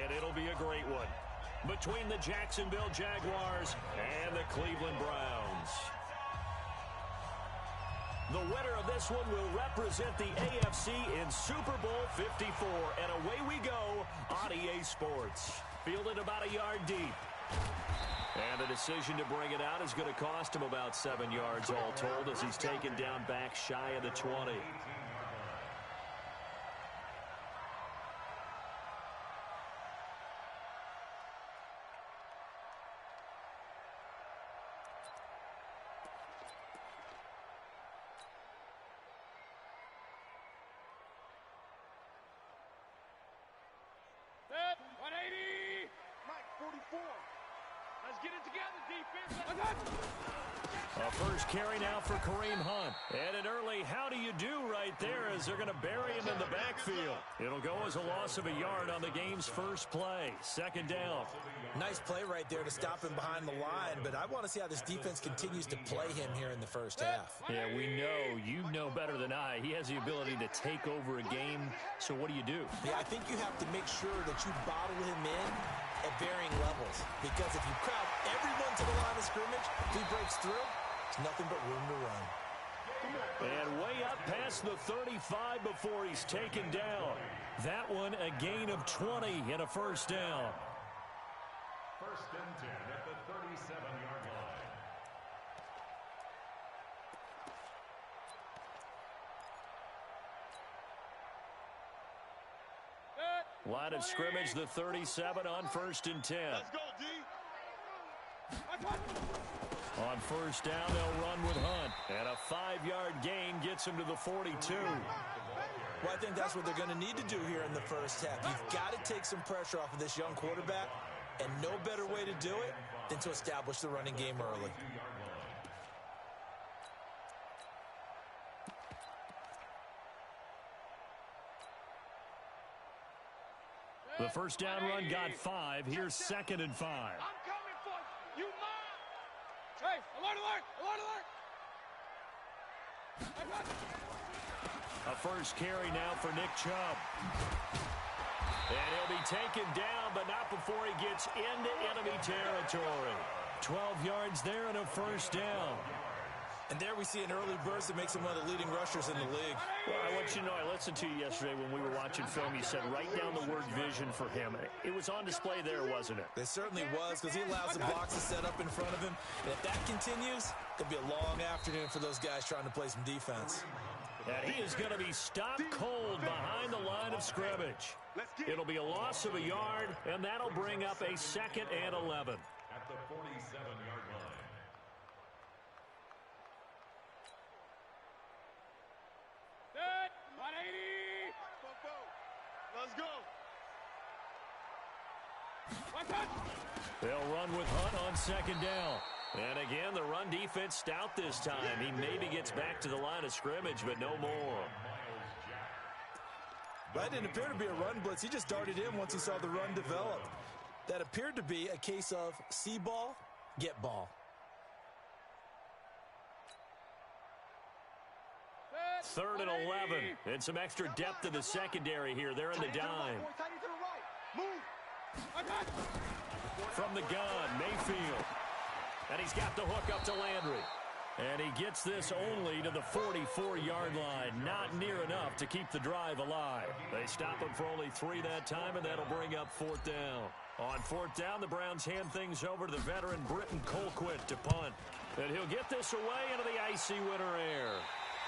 and it'll be a great one between the Jacksonville Jaguars and the Cleveland Browns. The winner of this one will represent the AFC in Super Bowl 54. And away we go on EA Sports. Fielded about a yard deep. And the decision to bring it out is going to cost him about 7 yards all told as he's taken down back shy of the 20. A first carry now for Kareem Hunt. And an early how do you do right there as they're going to bury him in the backfield. It'll go as a loss of a yard on the game's first play. Second down. Nice play right there to stop him behind the line, but I want to see how this defense continues to play him here in the first half. Yeah, we know. You know better than I. He has the ability to take over a game, so what do you do? Yeah, I think you have to make sure that you bottle him in at varying levels, because if you crowd everyone to the line of scrimmage, if he breaks through, there's nothing but room to run. And way up past the 35 before he's taken down. That one a gain of 20 and a first down. First and 10 at the 37-yard line. Line of scrimmage, the 37 on first and 10. Let's go, D. On first down, they'll run with Hunt. And a 5-yard gain gets him to the 42. Well, I think that's what they're going to need to do here in the first half. You've got to take some pressure off of this young quarterback, and no better way to do it than to establish the running game early. The first down run got 5. Here's second and 5. I'm coming for you. You mine. Hey, alert, alert, alert, alert. A first carry now for Nick Chubb. And he'll be taken down, but not before he gets into enemy territory. 12 yards there and a first down. And there we see an early burst that makes him one of the leading rushers in the league. Well, I want you to know, I listened to you yesterday when we were watching film. You said write down the word vision for him. It was on display there, wasn't it? It certainly was, because he allows the blocks to set up in front of him. And if that continues, it'll be a long afternoon for those guys trying to play some defense. And he is going to be stopped cold behind the line of scrimmage. It'll be a loss of a yard, and that'll bring up a second and 11. At the 47-yard line. Set, 180. Let's go. They'll run with Hunt on second down. And again, the run defense stout this time. He maybe gets back to the line of scrimmage, but no more. That didn't appear to be a run blitz. He just darted in once he saw the run develop. That appeared to be a case of see ball, get ball. Third and 11. And some extra depth in the secondary here. They're in the dime. From the gun, Mayfield. And he's got the hook up to Landry. And he gets this only to the 44-yard line. Not near enough to keep the drive alive. They stop him for only 3 that time, and that'll bring up fourth down. On fourth down, the Browns hand things over to the veteran Britton Colquitt to punt. And he'll get this away into the icy winter air.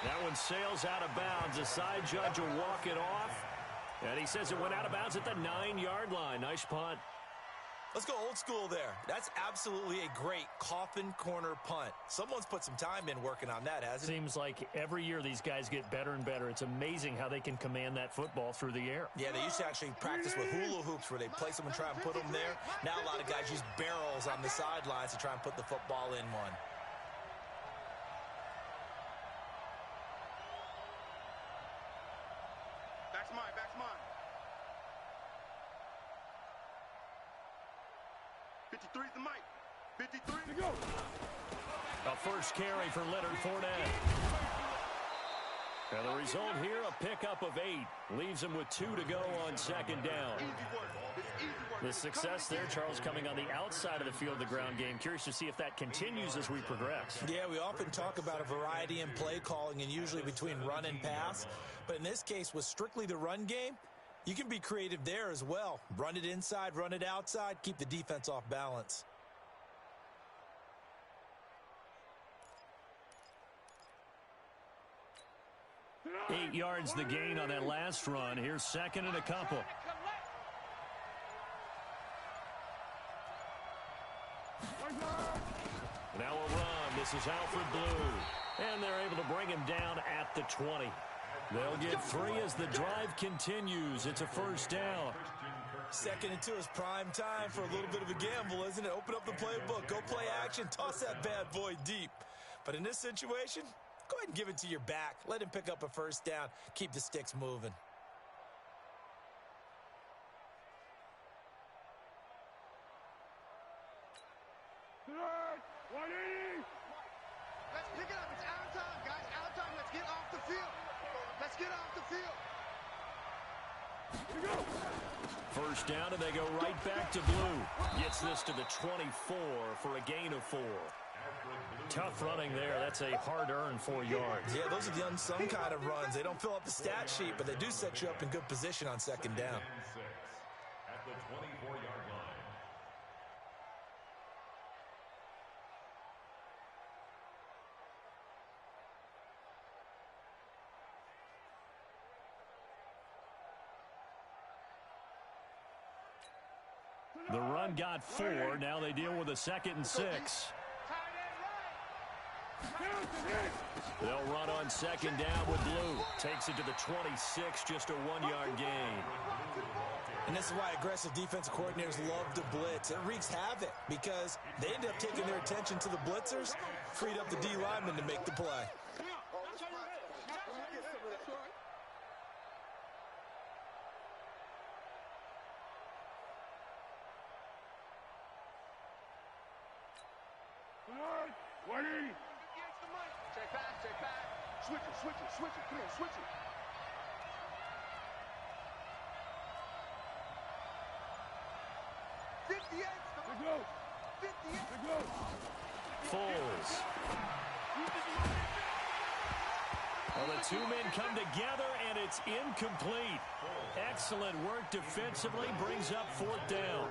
That one sails out of bounds. The side judge will walk it off. And he says it went out of bounds at the 9-yard line. Nice punt. Let's go old school there. That's absolutely a great coffin corner punt. Someone's put some time in working on that, hasn't it? Seems like every year these guys get better and better. It's amazing how they can command that football through the air. Yeah, they used to actually practice with hula hoops where they place them and try and put them there. Now a lot of guys use barrels on the sidelines to try and put the football in one. Back's mine, back's mine. 53's the mic. 53. Go. A first carry for Leonard Fournette. And the result here, a pickup of 8. Leaves him with 2 to go on second down. The success there, Charles, coming on the outside of the field, the ground game. Curious to see if that continues as we progress. Yeah, we often talk about a variety in play calling and usually between run and pass. But in this case, with strictly the run game, you can be creative there as well. Run it inside, run it outside, keep the defense off balance. Eight yards the gain on that last run. Here's second and a couple. Now a run. This is Alfred Blue. And they're able to bring him down at the 20. They'll get 3 as the drive continues. It's a first down. 2nd and 2 is prime time for a little bit of a gamble, isn't it? Open up the playbook, go play action, toss that bad boy deep. But in this situation, go ahead and give it to your back. Let him pick up a first down. Keep the sticks moving. Let's pick it up. It's out of time, guys. Out of time. Let's get off the field. Let's get off the field. Here we go. First down, and they go right back to Blue. Gets this to the 24 for a gain of 4. Tough running there. That's a hard-earned 4 yards. Yeah, those are the unsung kind of runs. They don't fill up the stat sheet, but they do set you up in good position on second down. At the 24-yard line. The run got 4. Now they deal with a 2nd and 6. They'll run on second down with Blue. Takes it to the 26, just a 1-yard gain. And this is why aggressive defensive coordinators love to blitz. It wreaks havoc because they end up taking their attention to the blitzers, freed up the D lineman to make the play. Check back. Switch it. Come here, switch it. Foles. Well, the 2 men come together, and it's incomplete. Excellent work defensively, brings up 4th down.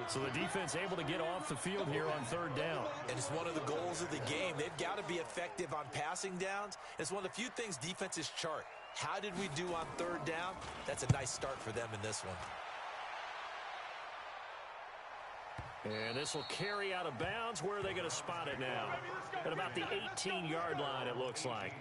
So the defense able to get off the field here on 3rd down. And it's one of the goals of the game. They've got to be effective on passing downs. It's one of the few things defenses chart. How did we do on 3rd down? That's a nice start for them in this one. And this will carry out of bounds. Where are they going to spot it now? At about the 18-yard line, it looks like.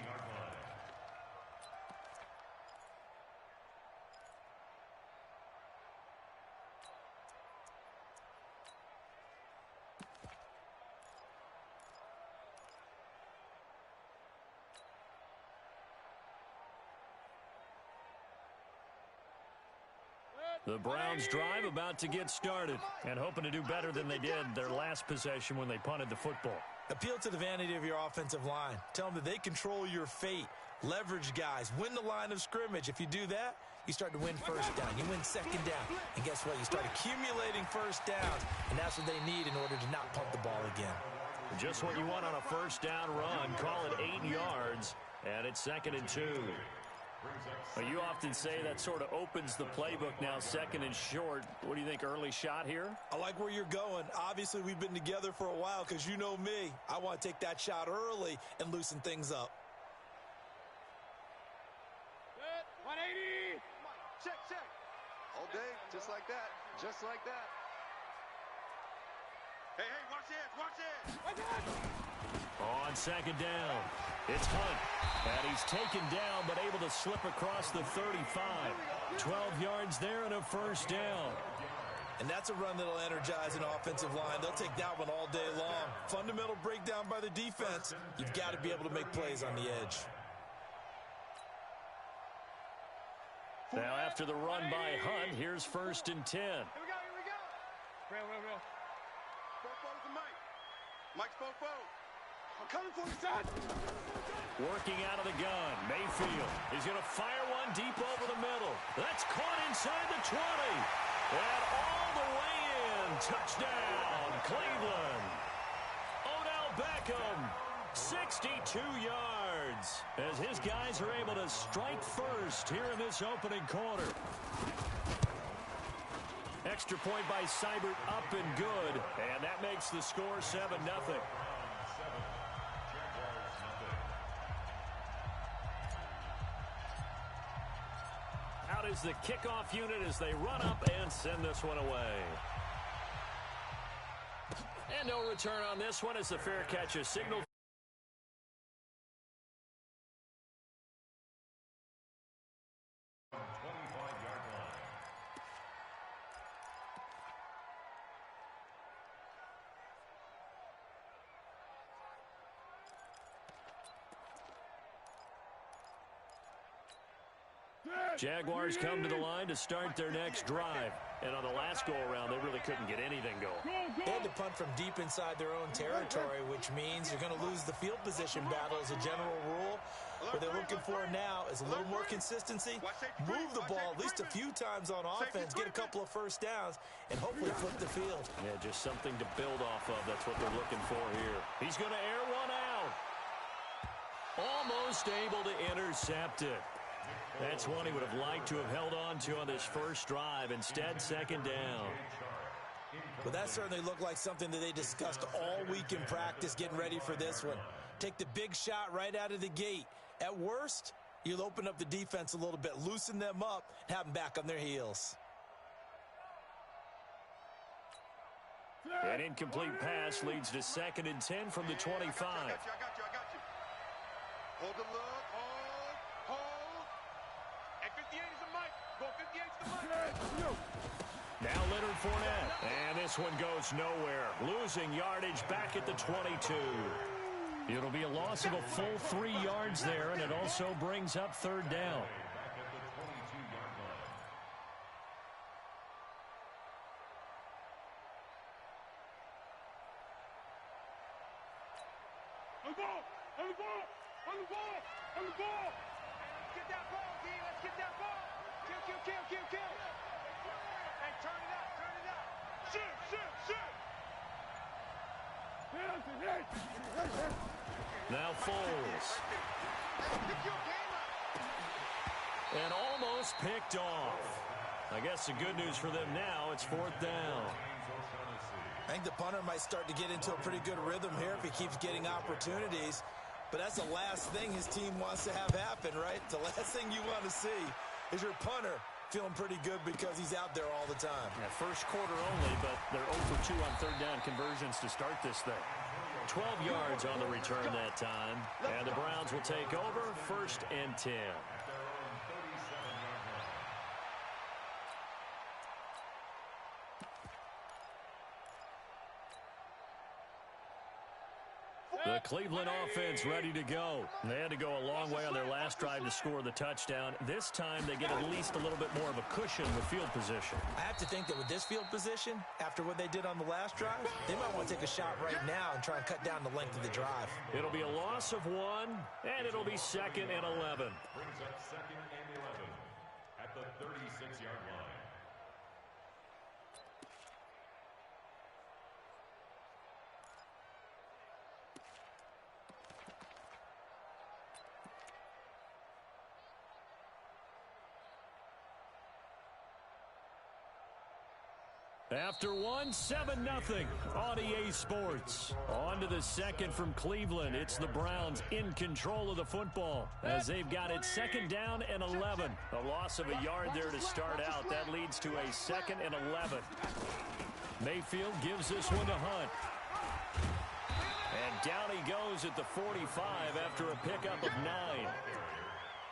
The Browns drive about to get started and hoping to do better than they did their last possession when they punted the football. Appeal to the vanity of your offensive line. Tell them that they control your fate. Leverage guys. Win the line of scrimmage. If you do that, you start to win first down. You win second down. And guess what? You start accumulating first downs. And that's what they need in order to not punt the ball again. Just what you want on a first down run. Call it 8 yards. And it's 2nd and 2. Well, you often say that sort of opens the playbook now, 2nd and short. What do you think, early shot here? I like where you're going. Obviously, we've been together for a while because you know me. I want to take that shot early and loosen things up. 180. Check. All day, just like that. Just like that. Hey, watch this. On second down, it's Hunt. And he's taken down, but able to slip across the 35. 12 yards there and a first down. And that's a run that'll energize an offensive line. They'll take that one all day long. Fundamental breakdown by the defense. You've got to be able to make plays on the edge. Now after the run by Hunt, here's 1st and 10. Here we go. Real. Fofo to Mike. Mike's Fofo. I'm coming for you, Dad. Working out of the gun. Mayfield is going to fire one deep over the middle. That's caught inside the 20. And all the way in. Touchdown, Cleveland. Odell Beckham, 62 yards. As his guys are able to strike first here in this opening quarter. Extra point by Seibert, up and good. And that makes the score 7-0. Out is the kickoff unit as they run up and send this one away. And no return on this one as the fair catch is signaled. Jaguars come to the line to start their next drive. And on the last go-around, they really couldn't get anything going. They had to punt from deep inside their own territory, which means you're going to lose the field position battle as a general rule. What they're looking for now is a little more consistency, move the ball at least a few times on offense, get a couple of first downs, and hopefully flip the field. Yeah, just something to build off of. That's what they're looking for here. He's going to air one out. Almost able to intercept it. That's one he would have liked to have held on to on this first drive. Instead, second down. Well, that certainly looked like something that they discussed all week in practice getting ready for this one. Take the big shot right out of the gate. At worst, you'll open up the defense a little bit, loosen them up, and have them back on their heels. An incomplete pass leads to 2nd and 10 from the 25. I got you. Hold the look. Hold. At 58 is the mic. Go 58 is the mic. Now Leonard Fournette. And this one goes nowhere. Losing yardage back at the 22. It'll be a loss of a full 3 yards there, and it also brings up 3rd down. On the ball. Let's get that ball, D. Let's get that ball. Kill. Hey, turn it up. Shoot. Now Foles. And almost picked off. I guess the good news for them now, it's 4th down. I think the punter might start to get into a pretty good rhythm here if he keeps getting opportunities. But that's the last thing his team wants to have happen, right? The last thing you want to see is your punter feeling pretty good because he's out there all the time. Yeah, first quarter only, but they're 0 for 2 on 3rd down conversions to start this thing. 12 yards on the return that time. And the Browns will take over, 1st and 10. The Cleveland offense ready to go. They had to go a long way on their last drive to score the touchdown. This time they get at least a little bit more of a cushion with field position. I have to think that with this field position, after what they did on the last drive, they might want to take a shot right now and try and cut down the length of the drive. It'll be a loss of 1, and it'll be 2nd and 11. Brings up 2nd and 11 at the 36-yard line. After 1, 7-0 on EA Sports. On to the second from Cleveland. It's the Browns in control of the football as they've got it 2nd down and 11. A loss of a yard there to start out. That leads to a 2nd and 11. Mayfield gives this one to Hunt. And down he goes at the 45 after a pickup of 9.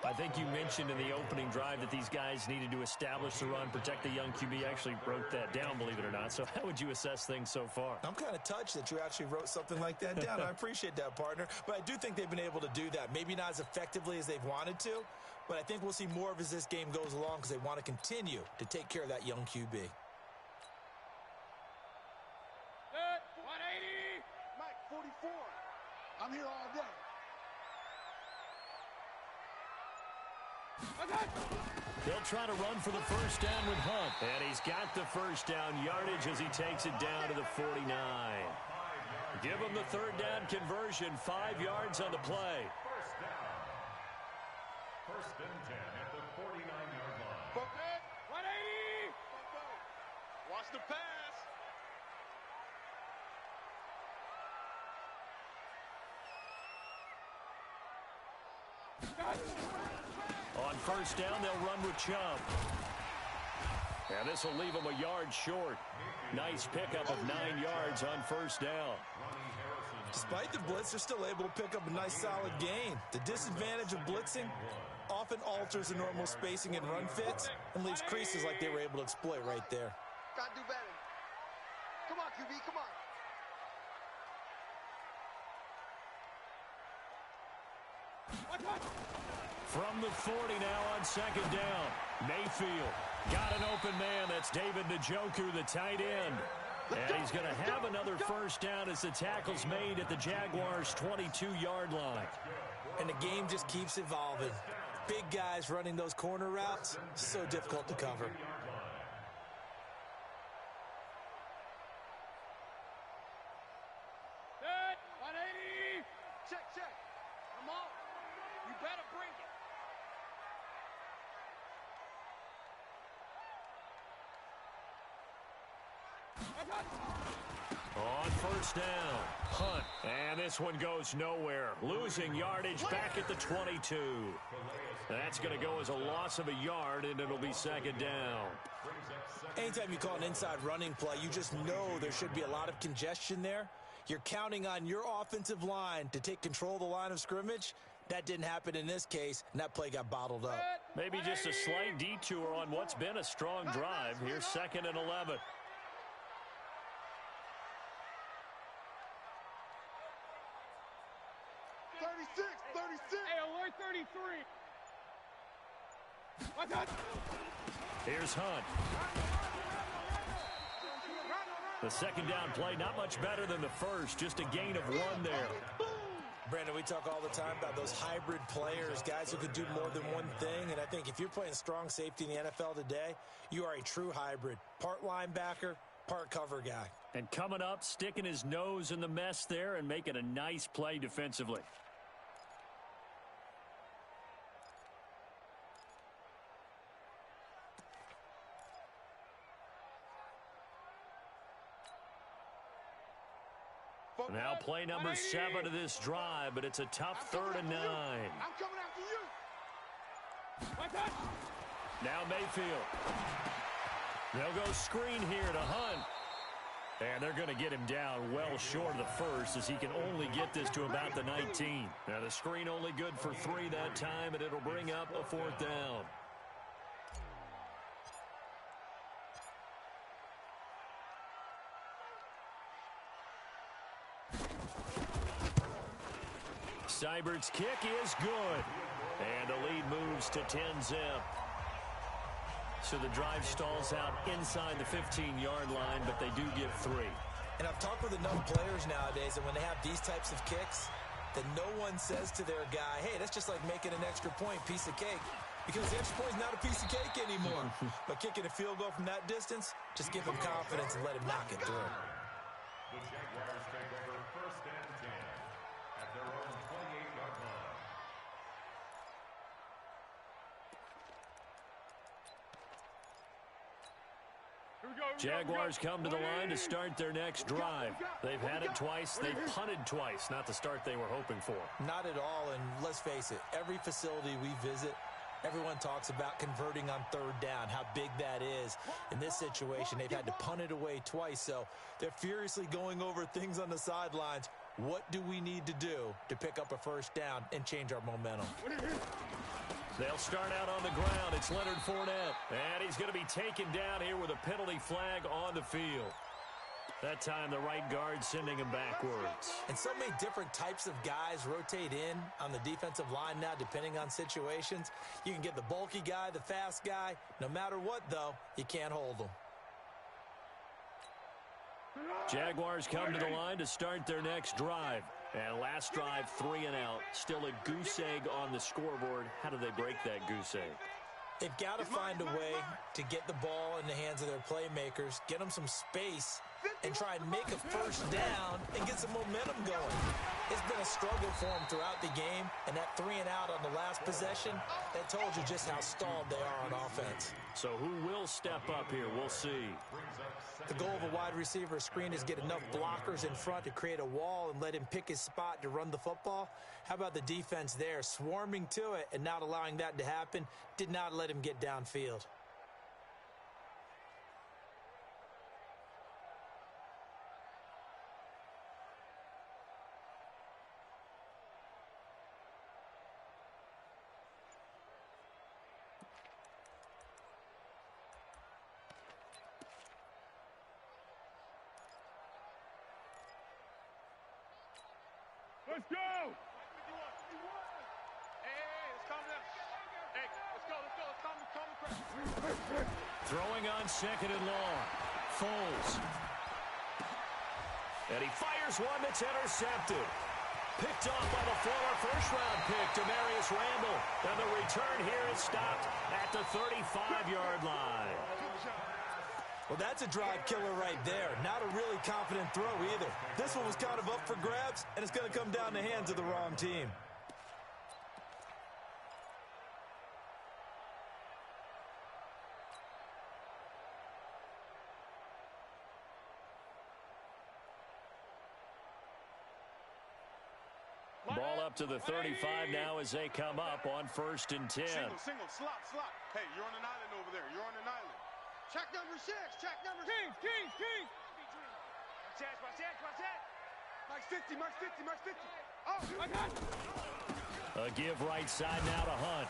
I think you mentioned in the opening drive that these guys needed to establish the run, protect the young QB. I actually wrote that down, believe it or not. So how would you assess things so far? I'm kind of touched that you actually wrote something like that down. I appreciate that, partner. But I do think they've been able to do that. Maybe not as effectively as they've wanted to, but I think we'll see more of as this game goes along because they want to continue to take care of that young QB. 180. Mike, 44. I'm here. try to run for the first down with Hunt. And he's got the first down yardage as he takes it down to the 49. Give him the third down conversion, 5 yards on the play. First down. First and 10 at the 49-yard line. 180. Watch the pass. On first down, they'll run with Chubb. And this will leave him a yard short. Nice pickup of 9 yards on first down. Despite the blitz, they're still able to pick up a nice solid gain. The disadvantage of blitzing often alters the normal spacing and run fits and leaves creases like they were able to exploit right there. Gotta do better. Come on, QB, come on. From the 40 now on second down. Mayfield got an open man. That's David Njoku, the tight end. And he's going to have another first down as the tackle's made at the Jaguars' 22-yard line. And the game just keeps evolving. Big guys running those corner routes, so difficult to cover. Good. 180. Check. Come on. You better bring it. On first down, Hunt. And this one goes nowhere. Losing yardage back at the 22. That's going to go as a loss of a yard, and it'll be second down. Anytime you call an inside running play, you just know there should be a lot of congestion there. You're counting on your offensive line to take control of the line of scrimmage. That didn't happen in this case, and that play got bottled up. Maybe just a slight detour on what's been a strong drive. Here's second and 11. 36. Hey, alert 33. Here's Hunt. The second down play, not much better than the first, just a gain of 1 there. Brandon, we talk all the time about those hybrid players, guys who could do more than one thing, and I think if you're playing strong safety in the NFL today, you are a true hybrid. Part linebacker, part cover guy. And coming up, sticking his nose in the mess there and making a nice play defensively. Now play number 7 of this drive, but it's a tough 3rd and 9. I'm coming after you. Now Mayfield. They'll go screen here to Hunt. And they're going to get him down well short of the first as he can only get this to about the 19. Now the screen only good for 3 that time, and it'll bring up a 4th down. Seibert's kick is good. And the lead moves to 10-zip. So the drive stalls out inside the 15-yard line, but they do get 3. And I've talked with enough players nowadays that when they have these types of kicks, that no one says to their guy, hey, that's just like making an extra point, piece of cake. Because the extra point is not a piece of cake anymore. But kicking a field goal from that distance, just give him confidence and let him knock it through. The Jaguars take over first and 10 at their own 28-yard line. Jaguars come to the line to start their next drive. They've had it twice. They've punted twice. Not the start they were hoping for. Not at all, and let's face it, every facility we visit, everyone talks about converting on 3rd down, how big that is. In this situation, they've had to punt it away twice, so they're furiously going over things on the sidelines. What do we need to do to pick up a first down and change our momentum? They'll start out on the ground. It's Leonard Fournette. And he's going to be taken down here with a penalty flag on the field. That time the right guard sending him backwards. And so many different types of guys rotate in on the defensive line now depending on situations. You can get the bulky guy, the fast guy. No matter what, though, you can't hold them. Jaguars come to the line to start their next drive. And last drive, 3 and out. Still a goose egg on the scoreboard. How do they break that goose egg? They've got to find a way to get the ball in the hands of their playmakers, get them some space, and try and make a first down and get some momentum going. It's been a struggle for them throughout the game, and that 3 and out on the last possession, that told you just how stalled they are on offense. So who will step up here? We'll see. The goal of a wide receiver screen is get enough blockers in front to create a wall and let him pick his spot to run the football. How about the defense there, swarming to it and not allowing that to happen? Did not let him get downfield. Let's go! Hey, let's calm down. Hey, let's go. Calm. Throwing on 2nd and long. Foles. And he fires one that's intercepted. Picked off by the former first-round pick, Demarius Randall. And the return here is stopped at the 35-yard line. Well, that's a drive killer right there. Not a really confident throw either. This one was kind of up for grabs, and it's going to come down the hands of the wrong team. Ball up to the 35 now as they come up on 1st and 10. Single, slot. Hey, you're on an island over there. You're on an island. Check number 6. Kings. Mark 50. Oh, I got it. A give right side now to Hunt.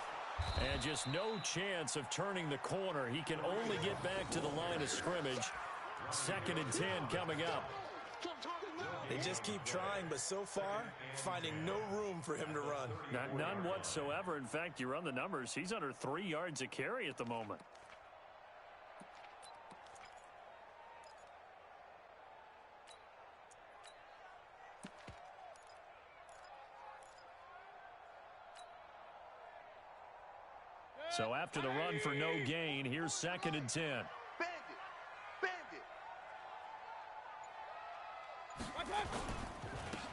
And just no chance of turning the corner. He can only get back to the line of scrimmage. 2nd and 10 coming up. They just keep trying, but so far, finding no room for him to run. None whatsoever. In fact, you run the numbers. He's under 3 yards a carry at the moment. So after the run for no gain, here's 2nd and 10.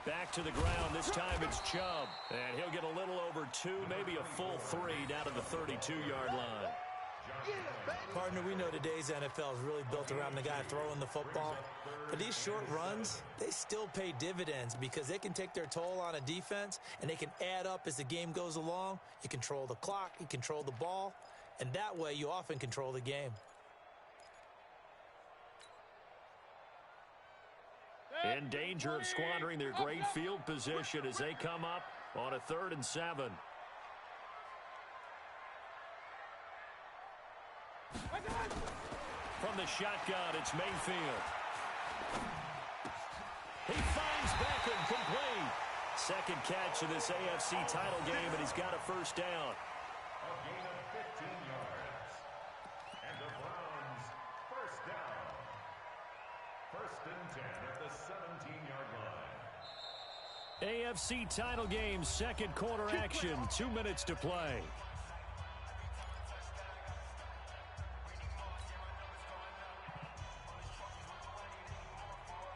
Back to the ground. This time it's Chubb. And he'll get a little over 2, maybe a full 3 down to the 32-yard line. Partner, we know today's NFL is really built around the guy throwing the football. But these short runs, they still pay dividends because they can take their toll on a defense and they can add up as the game goes along. You control the clock, you control the ball, and that way you often control the game. In danger of squandering their great field position as they come up on a 3rd and 7. From the shotgun, it's Mayfield. He finds Beckham complete. 2nd catch of this AFC title game, and he's got a first down. A gain of 15 yards. And the Browns, first down. 1st and 10 at the 17-yard line. AFC title game, 2nd quarter action. 2 minutes to play.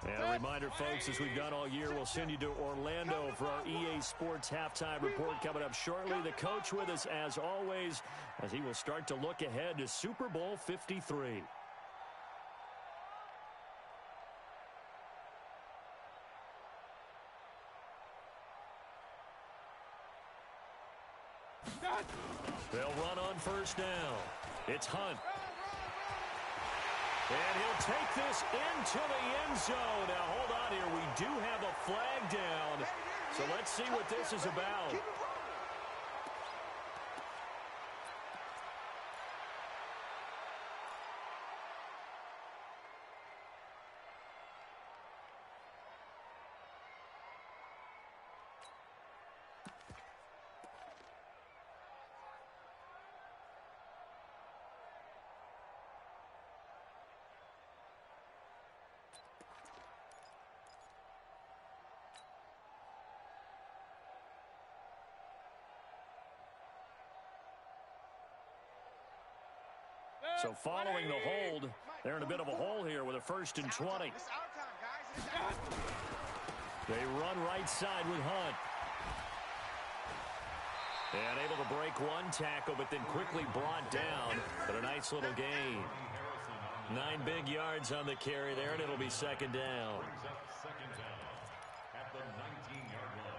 And a reminder, folks, as we've done all year, we'll send you to Orlando for our EA Sports halftime report coming up shortly. The coach with us, as always, as he will start to look ahead to Super Bowl 53. They'll run on 1st down. It's Hunt. And he'll take this into the end zone. Now, hold on here. We do have a flag down. So let's see what this is about. So following the hold, they're in a bit of a hole here with a 1st and 20. They run right side with Hunt. And able to break one tackle, but then quickly brought down. But a nice little gain. 9 big yards on the carry there, and it'll be 2nd down. Second down at the 19-yard line.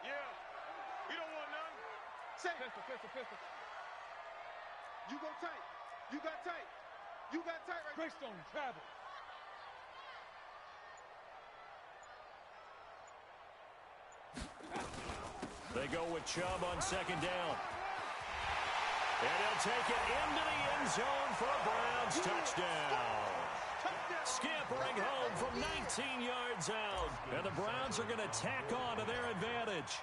Yeah, we don't want none. Say pistol. You go tight. You got tight. You got tight right. Greystone, travel. They go with Chubb on 2nd down. And they'll take it into the end zone for a Browns touchdown. Scampering home from 19 yards out. And the Browns are going to tack on to their advantage.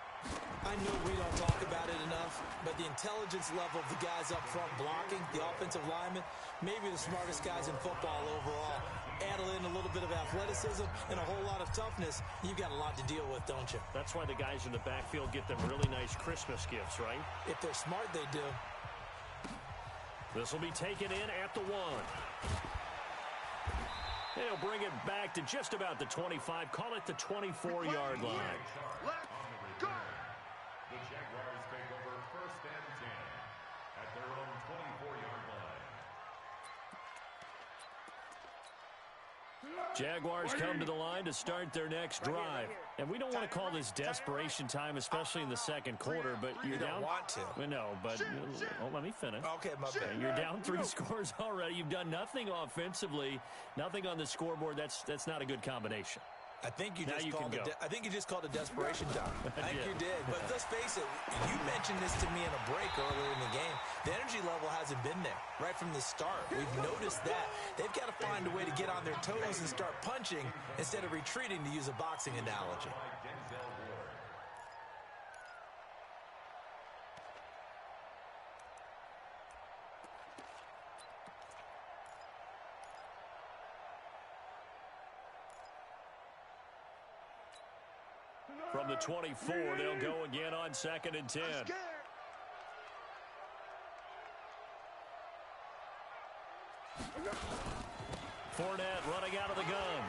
I know we don't talk about it enough, but the intelligence level of the guys up front blocking, the offensive linemen, maybe the smartest guys in football overall. Add in a little bit of athleticism and a whole lot of toughness, you've got a lot to deal with, don't you? That's why the guys in the backfield get them really nice Christmas gifts, right? If they're smart, they do. This will be taken in at the 1. They'll bring it back to just about the 25. Call it the 24-yard line. Let's go. The Jaguars take over 1st and 10 at their own 24-yard line. Jaguars come to the line to start their next drive. And we don't want to call this desperation time, especially in the 2nd quarter, but you're You down. don't want to. No, but let me finish. Okay, my bad. You're down 3 scores already. You've done nothing offensively, nothing on the scoreboard. That's not a good combination. I think you Now just you called can it. go. I think you just called it desperation time. I think did. you did. But let's face it. You mentioned this to me in a break earlier in the game. The energy level hasn't been there right from the start. We've noticed that they've got to find a way to get on their toes and start punching instead of retreating, to use a boxing analogy. From the 24, they'll go again on 2nd and 10. Fournette running out of the gun.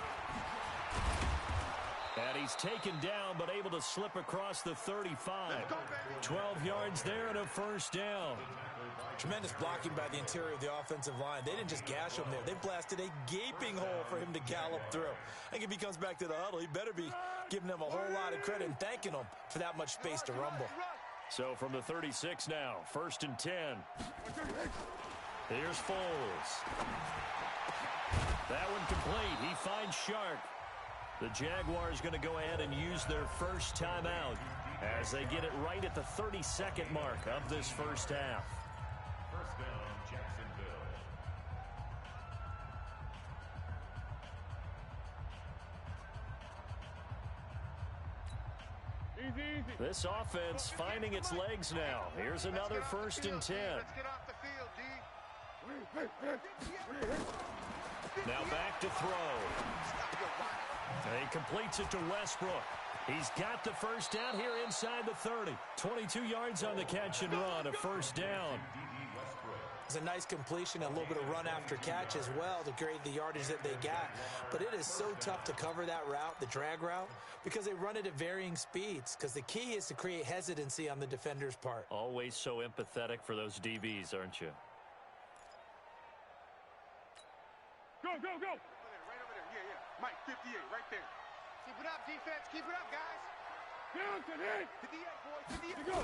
And he's taken down, but able to slip across the 35. 12 yards there and a 1st down. Tremendous blocking by the interior of the offensive line. They didn't just gash him there. They blasted a gaping hole for him to gallop through. I think if he comes back to the huddle, he better be giving them a whole lot of credit and thanking them for that much space to rumble. So from the 36 now, 1st and 10. Here's Foles. That one complete. He finds Sharp. The Jaguars going to go ahead and use their first timeout as they get it right at the 32nd mark of this first half. 1st down, Jacksonville. This offense finding its legs now. Here's another 1st and 10. Let's get off the field, D. Now back to throw. And he completes it to Westbrook. He's got the first down here inside the 30. 22 yards on the catch and run, a 1st down. It's a nice completion, a little bit of run after catch as well to create the yardage that they got. But it is so tough to cover that route, the drag route, because they run it at varying speeds. Because the key is to create hesitancy on the defender's part. Always so empathetic for those DBs, aren't you? Go. Right over there. Yeah. Mike, 58, right there. Keep it up, defense. Keep it up, guys. 58, boys. 58. Go.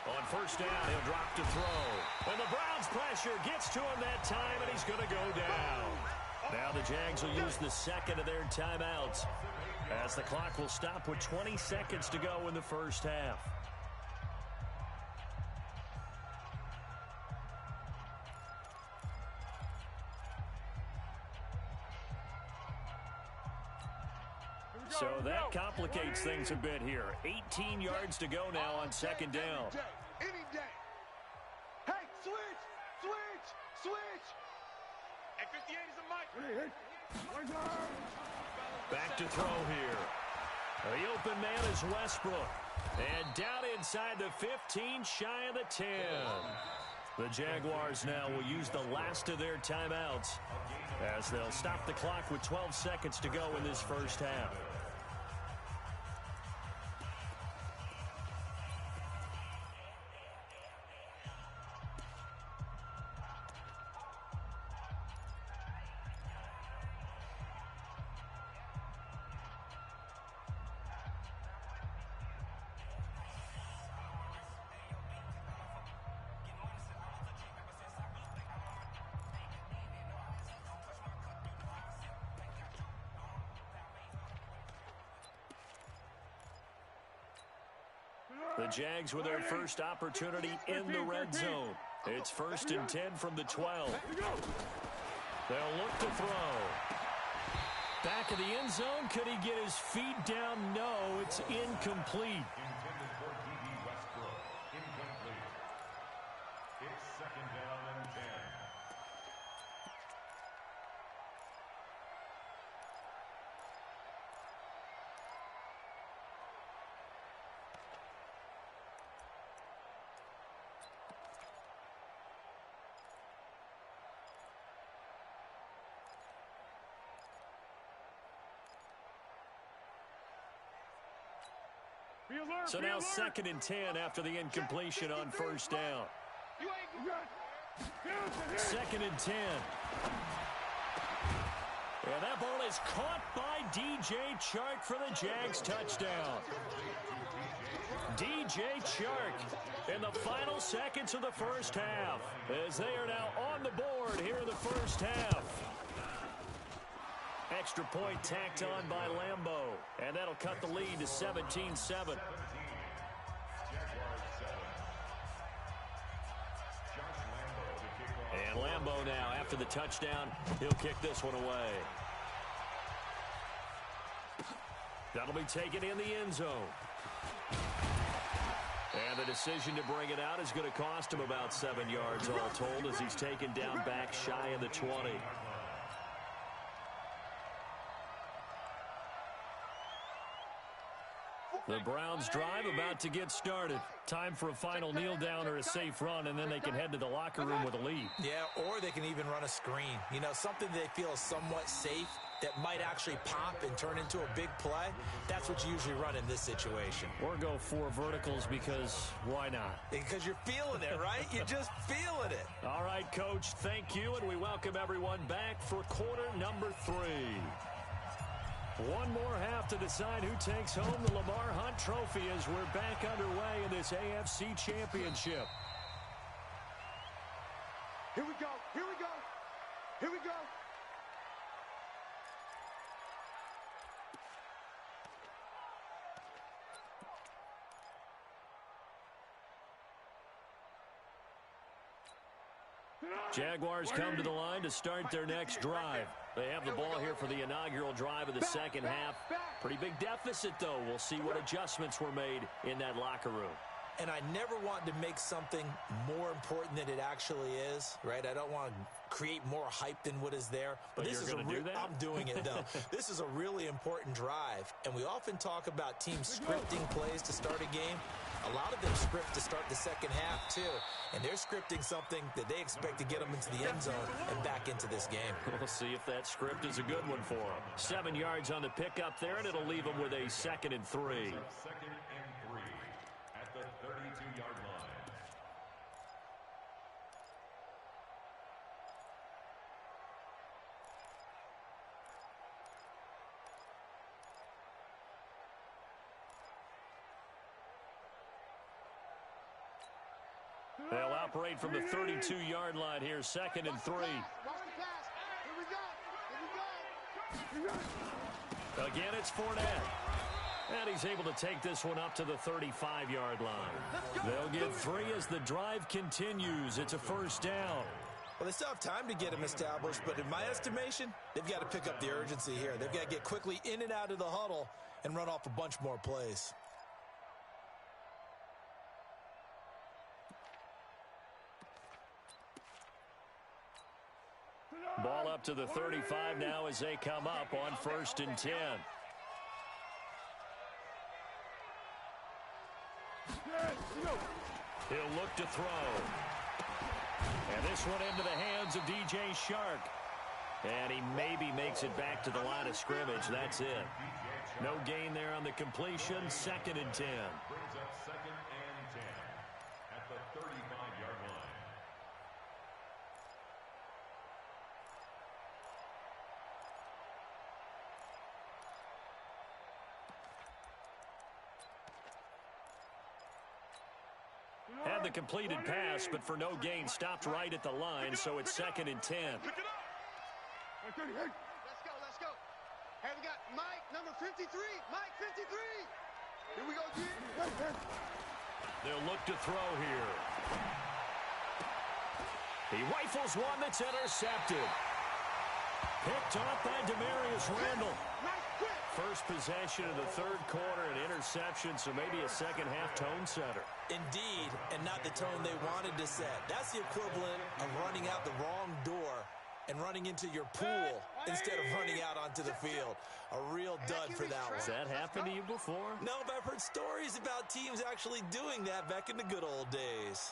On 1st down, he'll drop to throw. And the Browns pressure gets to him that time, and he's going to go down. Now the Jags will use the 2nd of their timeouts as the clock will stop with 20 seconds to go in the first half. So that complicates things a bit here. 18 yards to go now on 2nd down. Any day. Hey, switch. Hey, 58 is a mic. Back to throw here. The open man is Westbrook. And down inside the 15, shy of the 10. The Jaguars now will use the last of their timeouts as they'll stop the clock with 12 seconds to go in this first half. The Jags with their first opportunity in the red zone. It's 1st and 10 from the 12. They'll look to throw. Back of the end zone. Could he get his feet down? No, it's incomplete. Intended for D.B. Westbrook. Incomplete. It's 2nd down and 10. So now 2nd and 10 after the incompletion on 1st down. 2nd and 10. And that ball is caught by DJ Chark for the Jags touchdown. DJ Chark in the final seconds of the first half as they are now on the board here in the first half. Extra point tacked on by Lambo, and that'll cut the lead to 17-7. And Lambo now, after the touchdown, he'll kick this one away. That'll be taken in the end zone. And the decision to bring it out is going to cost him about 7 yards all told as he's taken down back shy of the 20. The Browns drive about to get started. Time for a final kneel down or a safe run, and then they can head to the locker room with a lead. Yeah, or they can even run a screen. You know, something they feel is somewhat safe that might actually pop and turn into a big play. That's what you usually run in this situation. Or go 4 verticals because why not? Because you're feeling it, right? You're just feeling it. All right, Coach, thank you, and we welcome everyone back for quarter number 3. One more half to decide who takes home the Lamar Hunt Trophy as we're back underway in this AFC Championship. Here we go. Here we go. Here we go. Jaguars come to the line to start their next drive. They have the ball here for the inaugural drive of the second half. Pretty big deficit, though. We'll see what adjustments were made in that locker room. And I never want to make something more important than it actually is, right? I don't want to create more hype than what is there. But this is do that? I'm doing it, though. This is a really important drive. And we often talk about teams scripting plays to start a game. A lot of them script to start the second half, too. And they're scripting something that they expect to get them into the end zone and back into this game. We'll see if that script is a good one for them. 7 yards on the pickup there, and it'll leave them with a 2nd and 3. 2nd and 3 at the 32-yard line. They'll operate from the 32-yard line here, 2nd and 3. Again, it's Fournette. And he's able to take this one up to the 35-yard line. They'll get 3 as the drive continues. It's a 1st down. Well, they still have time to get them established, but in my estimation, they've got to pick up the urgency here. They've got to get quickly in and out of the huddle and run off a bunch more plays. Ball up to the 35 now as they come up on 1st and 10. He'll look to throw. And this one into the hands of DJ Shark. And he maybe makes it back to the line of scrimmage. That's it. No gain there on the completion. 2nd and 10. Brings up 2nd and 10 at the 35-yard line. Had the completed pass, but for no gain, stopped right at the line, so it's 2nd and 10. Let's go, let's go. Hey, we got Mike, number 53. Mike, 53. Here we go, G. They'll look to throw here. He rifles one that's intercepted. Picked off by Demarius Randall. First possession of the 3rd quarter, an interception, so maybe a second-half tone setter. Indeed, and not the tone they wanted to set. That's the equivalent of running out the wrong door and running into your pool instead of running out onto the field. A real dud for that one. Has that happened to you before? No, but I've heard stories about teams actually doing that back in the good old days.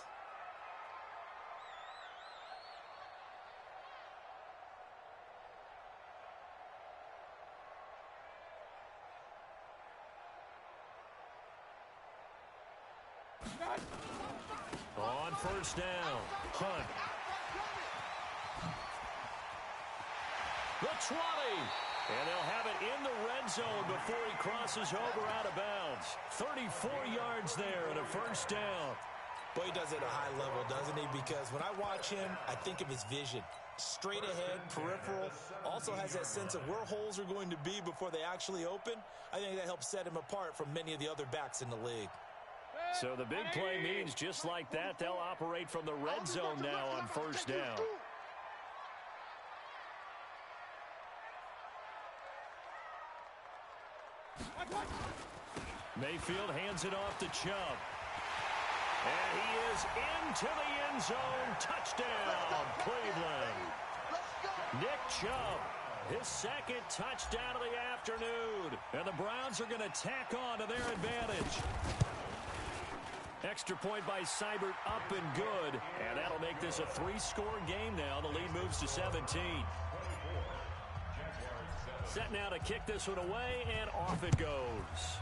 On 1st down, Hunt. The 20. And they'll have it in the red zone before he crosses over out of bounds. 34 yards there and a 1st down. Boy, he does it at a high level, doesn't he? Because when I watch him, I think of his vision. Straight ahead, peripheral. Also has that sense of where holes are going to be before they actually open. I think that helps set him apart from many of the other backs in the league. So the big play means just like that, they'll operate from the red zone now on 1st down. Mayfield hands it off to Chubb. And he is into the end zone. Touchdown, Cleveland. Nick Chubb, his 2nd touchdown of the afternoon. And the Browns are going to tack on to their advantage. Extra point by Seibert, up and good. And that'll make this a 3-score game now. The lead moves to 17. Set now to kick this one away, and off it goes.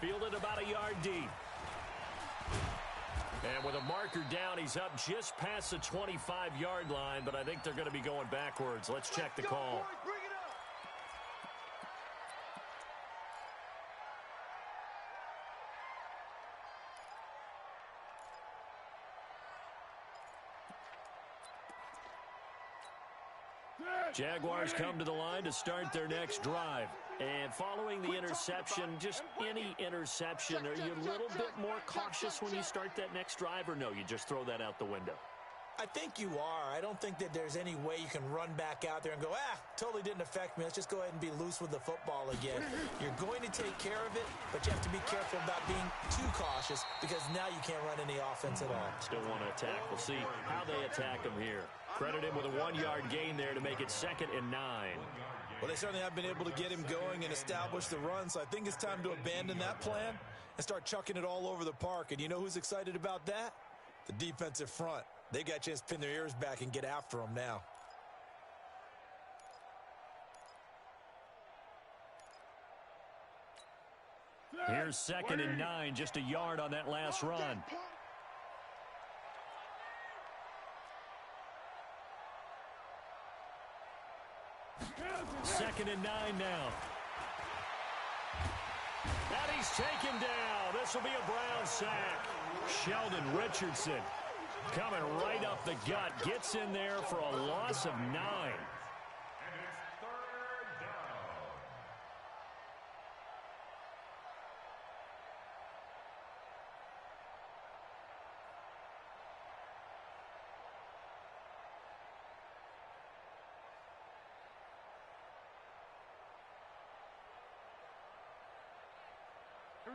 Fielded about a yard deep. And with a marker down, he's up just past the 25-yard line, but I think they're going to be going backwards. Let's check the call. Jaguars come to the line to start their next drive. And following the interception, just any interception, are you a little bit more cautious when you start that next drive, or no, you just throw that out the window? I think you are. I don't think that there's any way you can run back out there and go, totally didn't affect me. Let's just go ahead and be loose with the football again. You're going to take care of it, but you have to be careful about being too cautious because now you can't run any offense at all. Still want to attack. We'll see how they attack him here. Credit him with a 1-yard gain there to make it 2nd and 9. Well, they certainly have been able to get him going and establish the run, so I think it's time to abandon that plan and start chucking it all over the park. And you know who's excited about that? The defensive front. They got a chance to pin their ears back and get after him now. Here's 2nd and 9, just a yard on that last run. Second and 9 now. And he's taken down. This will be a Brown sack. Sheldon Richardson coming right up the gut. Gets in there for a loss of 9. And it's 3rd down.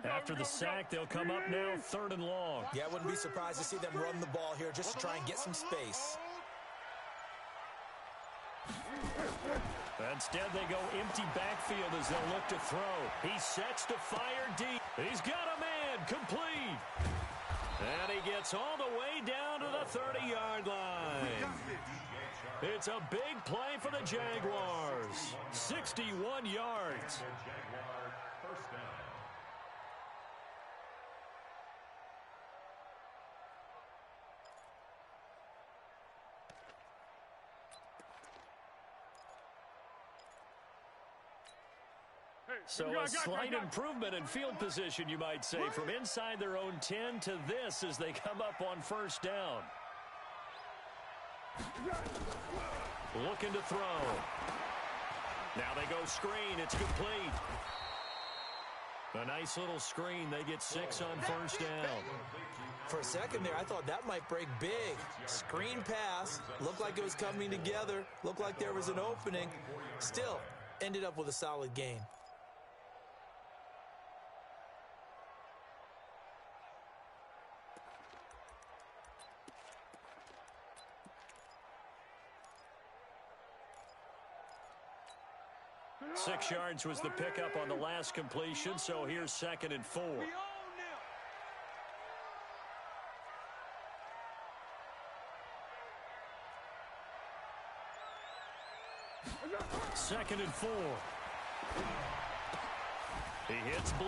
After the sack, they'll come up now 3rd and long. Yeah, I wouldn't be surprised to see them run the ball here just to try and get some space. Instead, they go empty backfield as they'll look to throw. He sets to fire deep. He's got a man complete. And he gets all the way down to the 30-yard line. It's a big play for the Jaguars. 61 yards. So a slight improvement in field position, you might say, from inside their own 10 to this as they come up on 1st down. Looking to throw. Now they go screen. It's complete. A nice little screen. They get 6 on 1st down. For a second there, I thought that might break big. Screen pass. Looked like it was coming together. Looked like there was an opening. Still, ended up with a solid gain. Six yards was the pickup on the last completion, so here's 2nd and 4. 2nd and 4. He hits blue.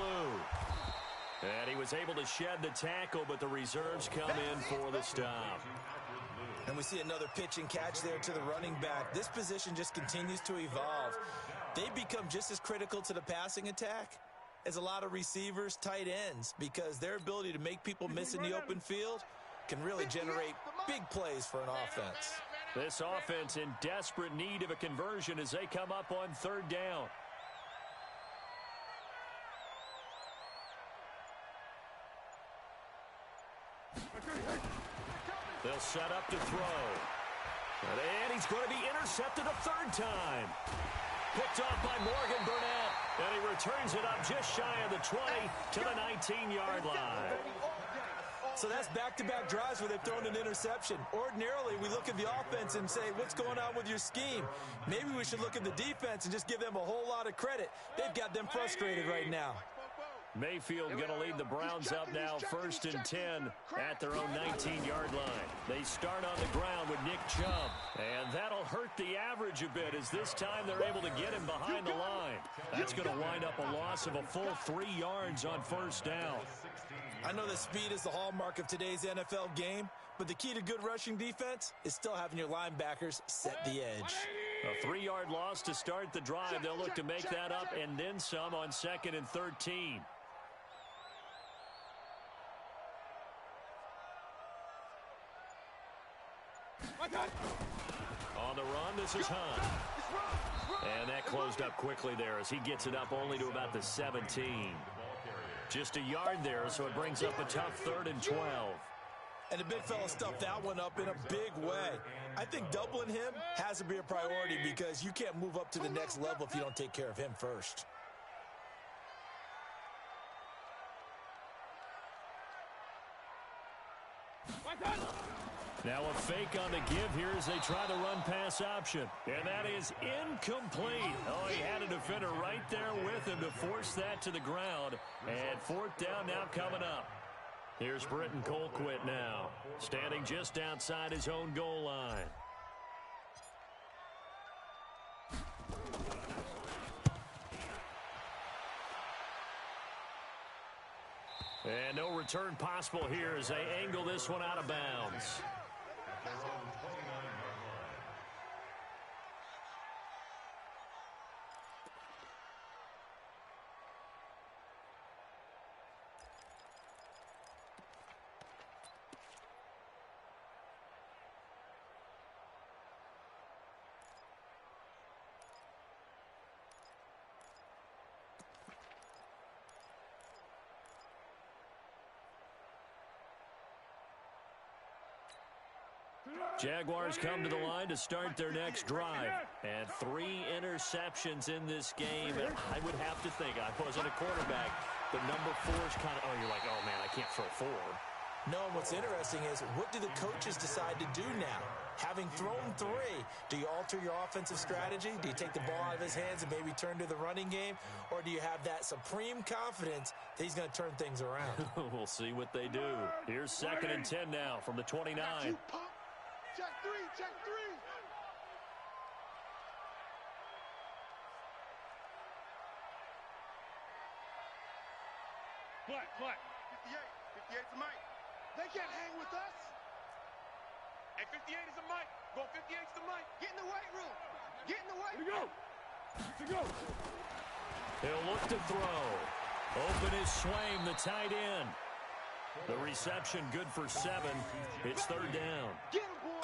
And he was able to shed the tackle, but the reserves come in for the stop. And we see another pitch and catch there to the running back. This position just continues to evolve. They become just as critical to the passing attack as a lot of receivers, tight ends, because their ability to make people miss in the open field can really generate big plays for an offense. This offense in desperate need of a conversion as they come up on 3rd down. They'll set up to throw. And he's going to be intercepted a 3rd time. Picked off by Morgan Burnett. And he returns it up just shy of the 20 to the 19-yard line. So that's back-to-back drives where they've thrown an interception. Ordinarily, we look at the offense and say, what's going on with your scheme? Maybe we should look at the defense and just give them a whole lot of credit. They've got them frustrated right now. Mayfield going to lead the Browns up now 1st and 10 at their own 19-yard line. They start on the ground with Nick Chubb. And that'll hurt the average a bit as this time they're able to get him behind the line. That's going to wind up a loss of a full 3 yards on 1st down. I know that speed is the hallmark of today's NFL game, but the key to good rushing defense is still having your linebackers set the edge. A 3-yard loss to start the drive. They'll look to make that up and then some on 2nd and 13. On the run, this is Hunt. And that closed up quickly there as he gets it up only to about the 17. Just a yard there, so it brings up a tough 3rd and 12. And the big fella stuffed that one up in a big way. I think doubling him has to be a priority because you can't move up to the next level if you don't take care of him first. Now a fake on the give here as they try the run-pass option. And that is incomplete. Oh, he had a defender right there with him to force that to the ground. And 4th down now coming up. Here's Britton Colquitt now, standing just outside his own goal line. And no return possible here as they angle this one out of bounds. Jaguars come to the line to start their next drive. And 3 interceptions in this game. And I would have to think, I wasn't a quarterback, The number 4 is kind of, you're like, oh, man, I can't throw 4. No, what's interesting is, what do the coaches decide to do now? Having thrown 3, do you alter your offensive strategy? Do you take the ball out of his hands and maybe turn to the running game? Or do you have that supreme confidence that he's going to turn things around? We'll see what they do. Here's 2nd and 10 now from the 29. Check 3, check 3. What? 58. 58's the mic. They can't hang with us. Hey, 58 is the mic. Go 58's the mic. Get in the weight room. Get in the weight room. To go. He'll look to throw. Open is Swaim, the tight end. The reception good for 7. It's 3rd down.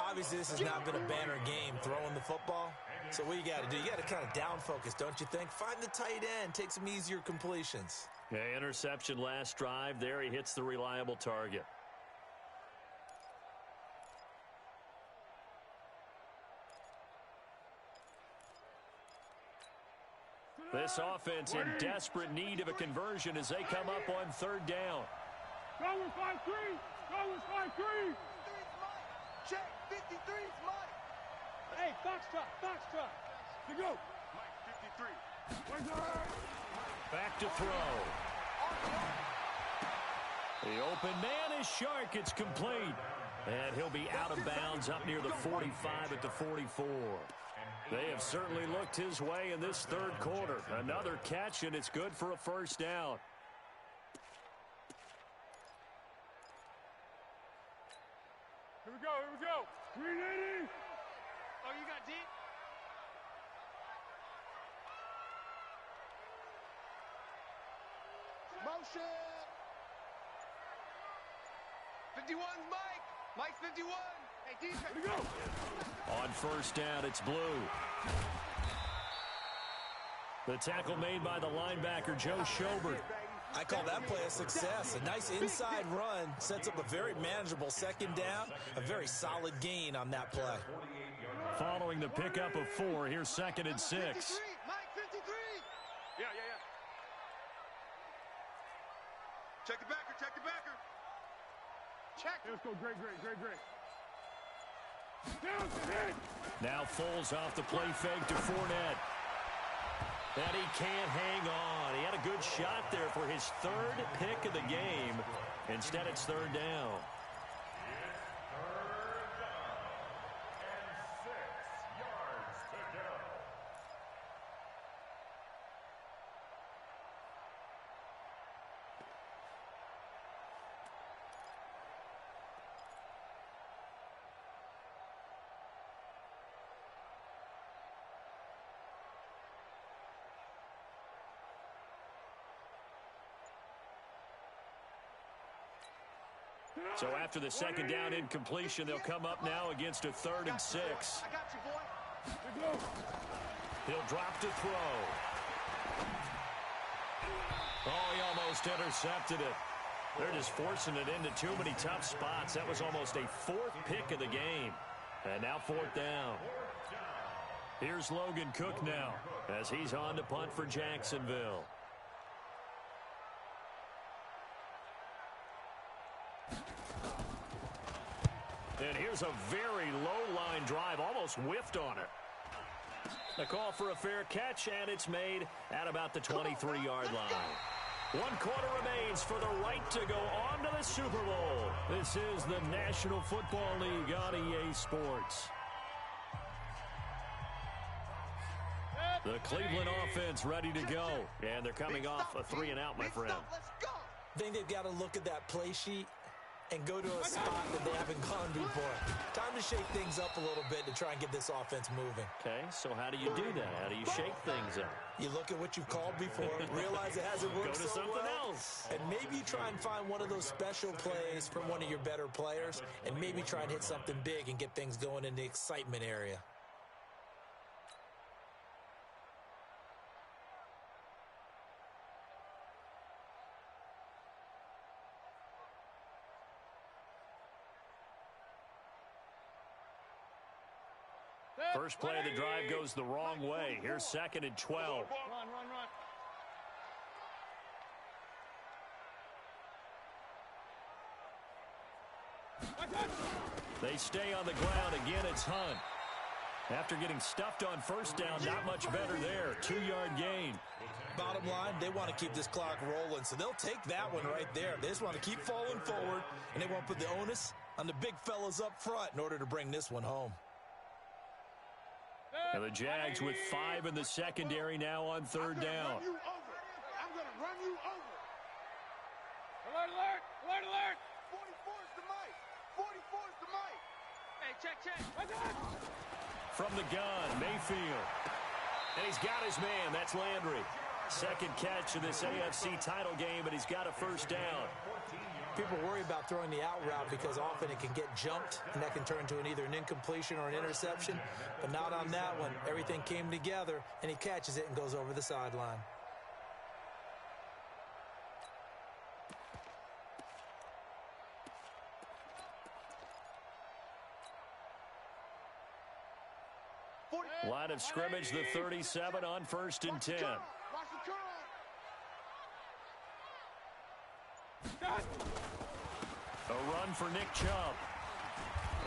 Obviously, this has not been a banner game throwing the football. So what you got to do, you got to kind of down focus, don't you think? Find the tight end. Take some easier completions. Okay, interception last drive. There he hits the reliable target. This offense in desperate need of a conversion as they come up on 3rd down. Go with 5-3. Go with 5-3. Check 53's Mike. Hey, Foxtrot. To go. Mike 53. Back to throw. The open man is Shark. It's complete. And he'll be out of bounds up near the 45 at the 44. They have certainly looked his way in this 3rd quarter. Another catch, and it's good for a 1st down. Here we go. 380. Oh, you got deep? Motion. 51's Mike. Mike's 51. Hey, defense. Here we go. On 1st down, it's Blue. The tackle made by the linebacker, Joe Schobert. I call that play a success. A nice inside run sets up a very manageable 2nd down. A very solid gain on that play. Following the pickup of 4, here's 2nd and 6. Mike 53. Yeah. Check the backer. Check. Let's go, great. Down to hit. Now Foles off the play fake to Fournette. And he can't hang on. He had a good shot there for his 3rd pick of the game. Instead, it's 3rd down. So after the 2nd down incompletion, they'll come up now against a 3rd and 6. I got you, boy. He'll drop to throw. Oh, he almost intercepted it. They're just forcing it into too many tough spots. That was almost a 4th pick of the game. And now 4th down. Here's Logan Cook now as he's on to punt for Jacksonville. And here's a very low-line drive, almost whiffed on it. A call for a fair catch, and it's made at about the 23-yard line. 1 quarter remains for the right to go on to the Super Bowl. This is the National Football League on EA Sports. The Cleveland offense ready to go, and they're coming off a 3-and-out, my friend. I think they've got to look at that play sheet and go to a spot that they haven't gone before. Time to shake things up a little bit to try and get this offense moving. Okay, so how do you do that? How do you shake things up? You look at what you've called before, realize it hasn't worked Go to so something well, else. and maybe you try and find one of those special plays from one of your better players, and maybe try and hit something big and get things going in the excitement area. First play of the drive goes the wrong way. Here's 2nd and 12. Run. They stay on the ground. Again, it's Hunt. After getting stuffed on first down, not much better there. 2-yard gain. Bottom line, they want to keep this clock rolling, so they'll take that one right there. They just want to keep falling forward, and they want to put the onus on the big fellas up front in order to bring this one home. And the Jags with 5 in the secondary now on third down. I'm going to run you over. Alert, alert, alert, alert. 44 is the mic. 44 is the mic. Hey, check. From the gun, Mayfield. And he's got his man. That's Landry. Second catch of this AFC title game, and he's got a first down. People worry about throwing the out route because often it can get jumped, and that can turn into either an incompletion or an interception. But not on that one. Everything came together, and he catches it and goes over the sideline. Line of scrimmage, the 37 on 1st and 10. A run for Nick Chubb.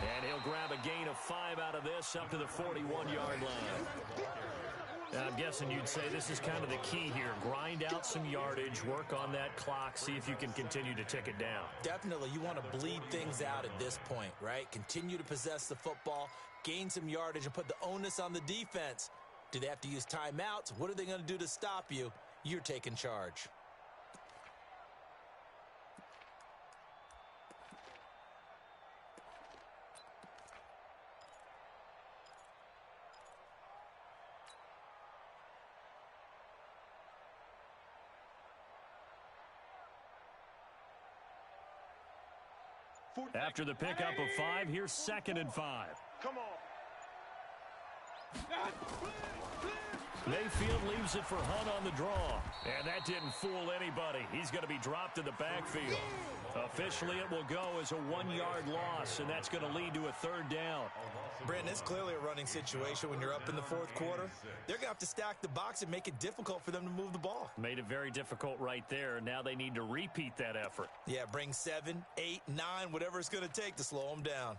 And he'll grab a gain of 5 out of this up to the 41-yard line. Now, I'm guessing you'd say this is kind of the key here. Grind out some yardage, work on that clock, see if you can continue to tick it down. Definitely. You want to bleed things out at this point, right? Continue to possess the football, gain some yardage, and put the onus on the defense. Do they have to use timeouts? What are they going to do to stop you? You're taking charge. After the pickup of 5, here's 2nd and 5. Come on. Mayfield leaves it for Hunt on the draw. And that didn't fool anybody. He's going to be dropped in the backfield. Officially, it will go as a 1-yard loss, and that's going to lead to a 3rd down. Brandon, it's clearly a running situation when you're up in the 4th quarter. They're going to have to stack the box and make it difficult for them to move the ball. Made it very difficult right there. Now they need to repeat that effort. Yeah, bring 7, 8, 9, whatever it's going to take to slow them down.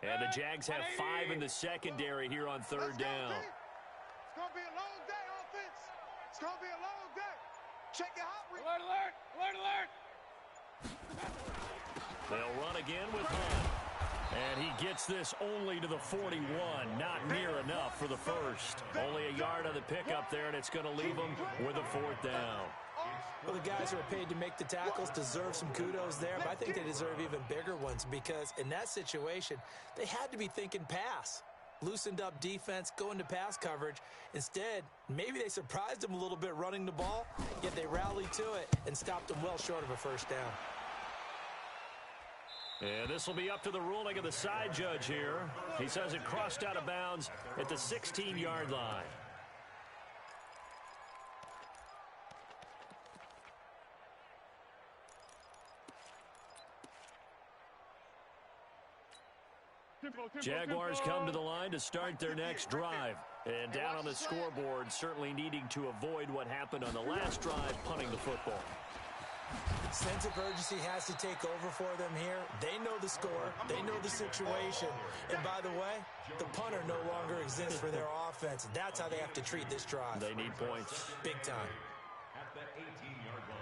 And the Jags have 5 in the secondary here on 3rd down. It's going to be a long day, offense. It's going to be a long day. Check your hot rate. Alert, alert, alert, alert. They'll run again with Hunt. And he gets this only to the 41. Not near enough for the first. Only a yard on the pickup there, and it's going to leave him with a 4th down. Well, the guys who are paid to make the tackles deserve some kudos there, but I think they deserve even bigger ones because in that situation, they had to be thinking pass. Loosened up defense, going to pass coverage. Instead, maybe they surprised them a little bit running the ball, yet they rallied to it and stopped them well short of a 1st down. And this will be up to the ruling of the side judge here. He says it crossed out of bounds at the 16-yard line. Jaguars come to the line to start their next drive. And down on the scoreboard, certainly needing to avoid what happened on the last drive, punting the football. Sense of urgency has to take over for them here. They know the score. They know the situation. And by the way, the punter no longer exists for their offense. That's how they have to treat this drive. They need points. Big time. At the 18-yard line.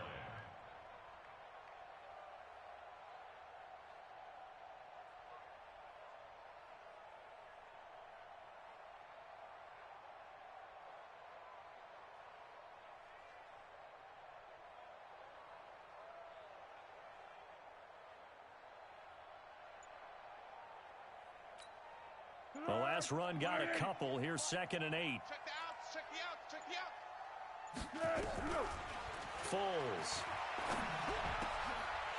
The last run got a couple. Here's 2nd and 8. Check the outs, check the outs, check the outs. Foles.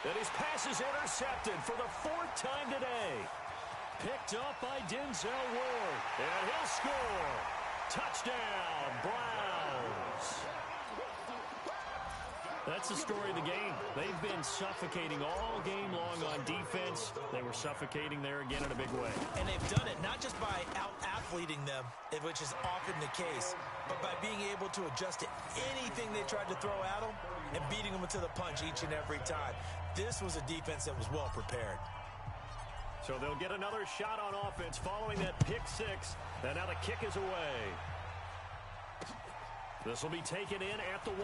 And his pass is intercepted for the 4th time today. Picked up by Denzel Ward. And he'll score. Touchdown, Browns. That's the story of the game. They've been suffocating all game long on defense. They were suffocating there again in a big way. And they've done it not just by out-athleting them, which is often the case, but by being able to adjust to anything they tried to throw at them and beating them to the punch each and every time. This was a defense that was well prepared. So they'll get another shot on offense following that pick six. And now the kick is away. This will be taken in at the 1.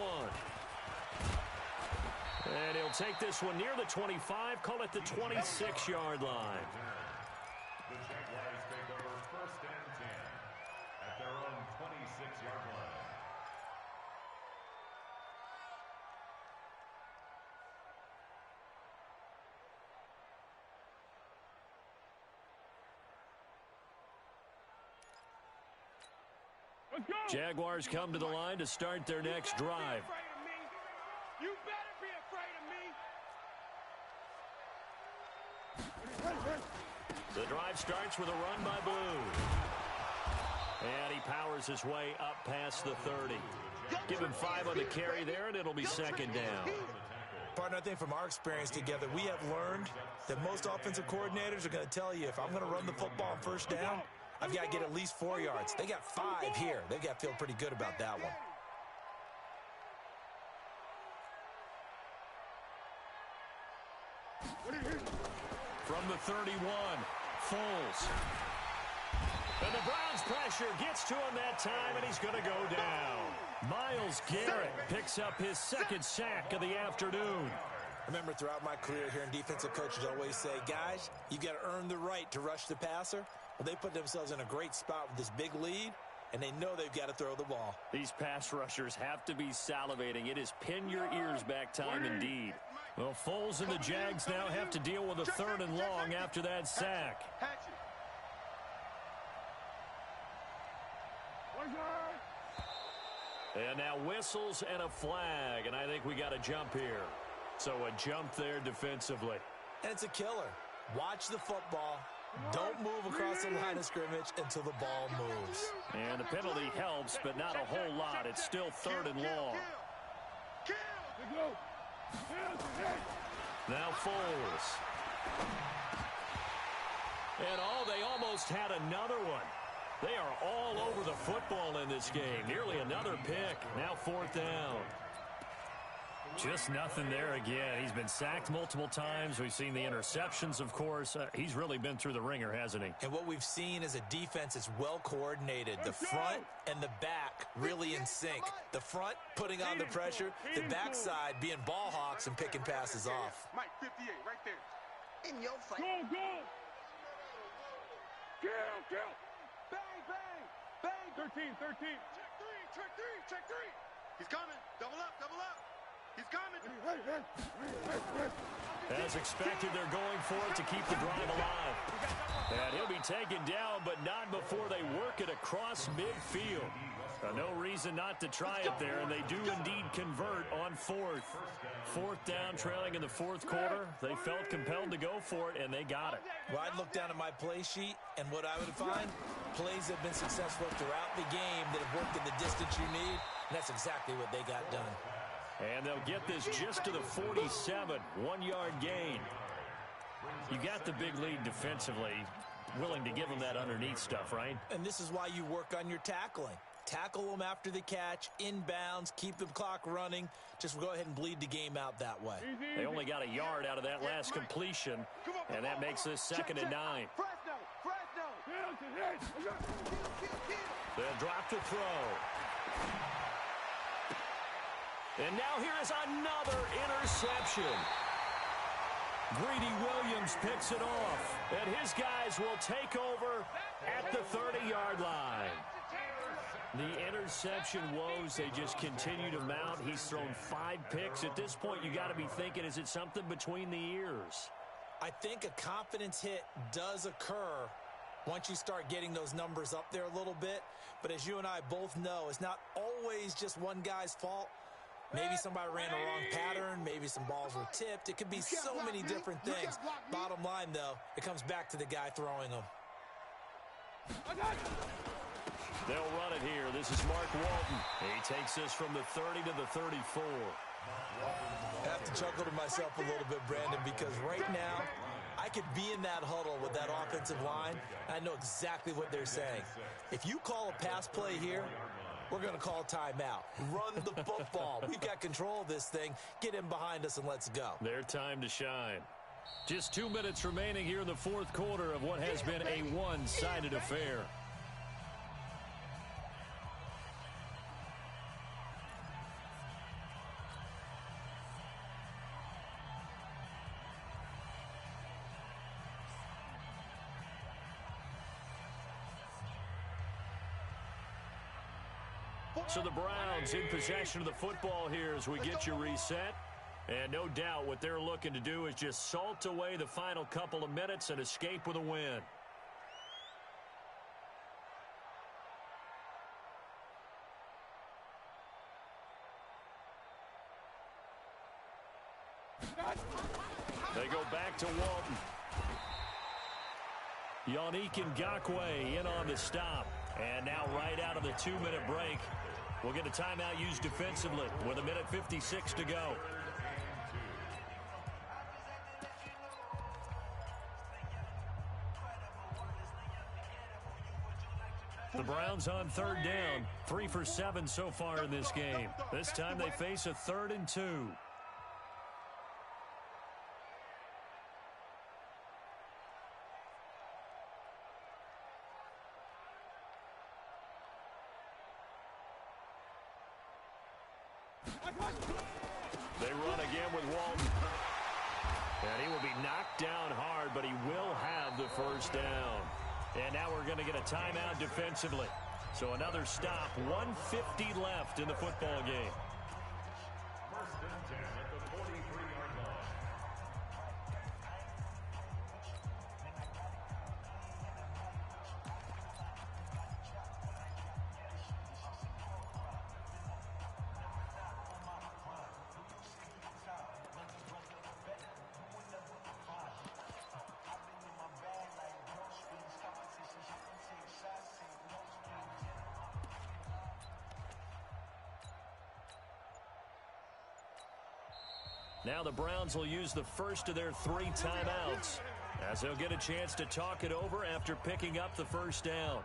And he'll take this one near the 25, call it the 26-yard line. The Jaguars take over 1st and 10 at their own 26-yard line. Jaguars come to the line to start their next drive. You better be afraid of me. The drive starts with a run by Blue. And he powers his way up past the 30. Give him 5 on the carry there, and it'll be 2nd down. Partner, I think from our experience together, we have learned that most offensive coordinators are going to tell you, if I'm going to run the football on 1st down, I've got to get at least 4 yards. They got 5 here. They've got to feel pretty good about that one. From the 31, Foles. And the Browns' pressure gets to him that time, and he's going to go down. Myles Garrett picks up his 2nd sack of the afternoon. Remember, throughout my career here in defensive coaches always say, guys, you've got to earn the right to rush the passer. Well, they put themselves in a great spot with this big lead, and they know they've got to throw the ball. These pass rushers have to be salivating. It is pin your ears back time indeed. Well, Foles and the Jags now have to deal with a 3rd and long after that sack. And now whistles and a flag, and I think we got a jump here. So a jump there defensively. And it's a killer. Watch the football. Don't move across the line of scrimmage until the ball moves. And the penalty helps, but not a whole lot. It's still 3rd and long. Now Foles. And they almost had another one. They are all over the football in this game. Nearly another pick. Now 4th down. Just nothing there again. He's been sacked multiple times. We've seen the interceptions, of course. He's really been through the ringer, hasn't he? And what we've seen is a defense that's well coordinated. The front and the back really in sync. The front putting on the pressure. The backside being ball hawks and picking passes off. Mike, 58, right there. In your fight. Go! Kill! Bang! 13. Check three. He's coming. Double up. He's coming. As expected, they're going for it to keep the drive alive. And he'll be taken down, but not before they work it across midfield. No reason not to try it there, and they do indeed convert on 4th. 4th down, trailing in the 4th quarter. They felt compelled to go for it, and they got it. Well, I'd look down at my play sheet, and what I would find, plays have been successful throughout the game that have worked in the distance you need, and that's exactly what they got done. And they'll get this just to the 47, 1-yard gain. You got the big lead defensively, willing to give them that underneath stuff, right? And this is why you work on your tackling. Tackle them after the catch, inbounds, keep the clock running. Just go ahead and bleed the game out that way. They only got a yard out of that last completion, and that makes this 2nd and 9. They'll drop to throw. And now here is another interception. Greedy Williams picks it off, and his guys will take over at the 30-yard line. The interception woes, they just continue to mount. He's thrown 5 picks. At this point, you got to be thinking, is it something between the ears? I think a confidence hit does occur once you start getting those numbers up there a little bit. But as you and I both know, it's not always just one guy's fault. Maybe somebody ran the wrong pattern. Maybe some balls were tipped. It could be so many different things. Bottom line, though, it comes back to the guy throwing them. They'll run it here. This is Mark Walton. He takes this from the 30 to the 34. I have to chuckle to myself a little bit, Brandon, because right now I could be in that huddle with that offensive line, and I know exactly what they're saying. If you call a pass play here, we're going to call timeout. Run the football. We've got control of this thing. Get in behind us and let's go. Their time to shine. Just 2 minutes remaining here in the fourth quarter of what has been a one-sided affair. So the Browns in possession of the football here as we get you reset. And no doubt what they're looking to do is just salt away the final couple of minutes and escape with a win. They go back to Walton. Yannick Ngakoue in on the stop. And now right out of the 2-minute break, we'll get a timeout used defensively with 1:56 to go. The Browns on third down, 3 for 7 so far in this game. This time they face a 3rd and 2. They run again with Walton. And he will be knocked down hard, but he will have the first down. And now we're going to get a timeout defensively. So another stop, 1:50 left in the football game. First and 10 at the 43-yard line. Now the Browns will use the first of their 3 timeouts as they'll get a chance to talk it over after picking up the first down.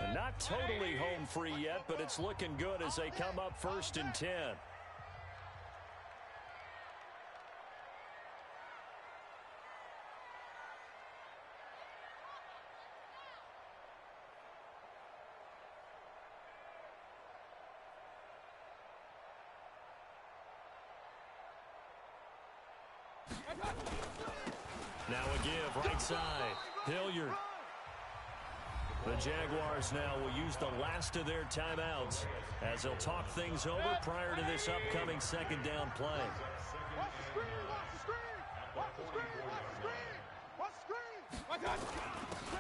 And not totally home free yet, but it's looking good as they come up 1st and 10. Now a give, right side. Hilliard. The Jaguars now will use the last of their timeouts as they'll talk things over prior to this upcoming 2nd down play. Watch the screen, watch the screen! Watch the screen, watch the screen! Watch the screen! Watch that!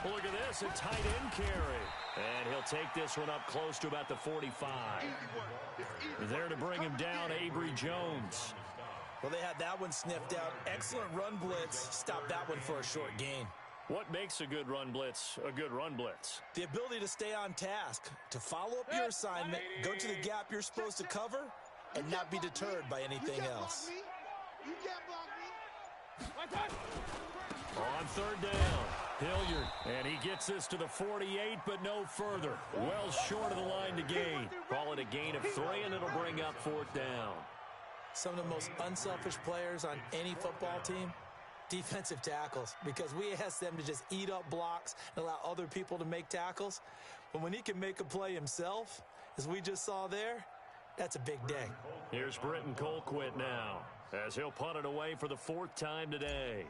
Well, look at this, a tight end carry. And he'll take this one up close to about the 45. There to bring him down, Avery Jones. Well, they had that one sniffed out. Excellent run blitz. Stop that one for a short gain. What makes a good run blitz a good run blitz? The ability to stay on task, to follow up your assignment, go to the gap you're supposed to cover, and not be deterred by anything else. You can't block me. On 3rd down, Hilliard. And he gets this to the 48, but no further. Well short of the line to gain. Call it a gain of 3, and it'll bring up 4th down. Some of the most unselfish players on any football team, defensive tackles, because we ask them to just eat up blocks and allow other people to make tackles. But when he can make a play himself, as we just saw there, that's a big day. Here's Britton Colquitt now, as he'll punt it away for the 4th time today.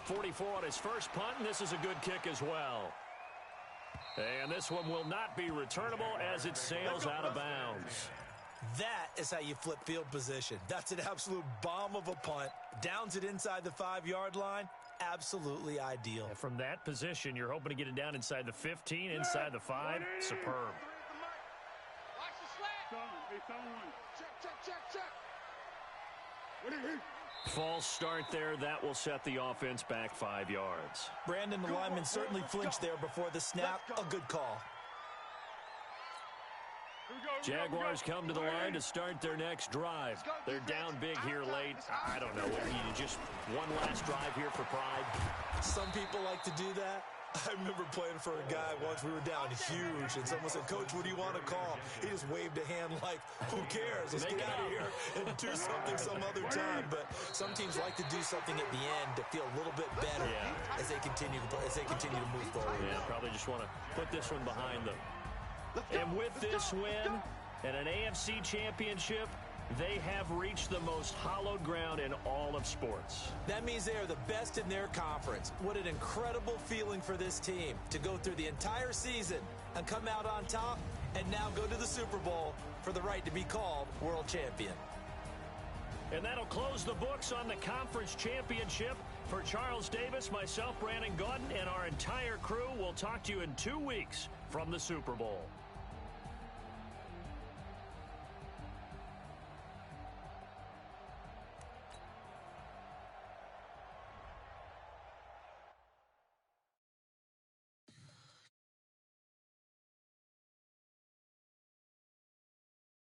.44 on his first punt, and this is a good kick as well. And this one will not be returnable as it sails out of bounds. That is how you flip field position. That's an absolute bomb of a punt. Downs it inside the 5-yard line. Absolutely ideal. And from that position, you're hoping to get it down inside the 15, inside the 5. Superb. Watch the slant. Check. False start there. That will set the offense back 5 yards. Brandon, the lineman certainly flinched there before the snap. A good call. Jaguars come to the line to start their next drive. They're down big here late. I don't know. Just one last drive here for pride. Some people like to do that. I remember playing for a guy once. We were down huge, and someone said, "Coach, what do you want to call?" He just waved a hand like, "Who cares? Let's get out of here and do something some other time." But some teams like to do something at the end to feel a little bit better as they continue to move forward. Yeah, probably just want to put this one behind them. And with this win and an AFC championship, they have reached the most hallowed ground in all of sports. That means they are the best in their conference. What an incredible feeling for this team to go through the entire season and come out on top and now go to the Super Bowl for the right to be called world champion. And that'll close the books on the conference championship. For Charles Davis, myself, Brandon Gaudin, and our entire crew, we'll talk to you in 2 weeks from the Super Bowl.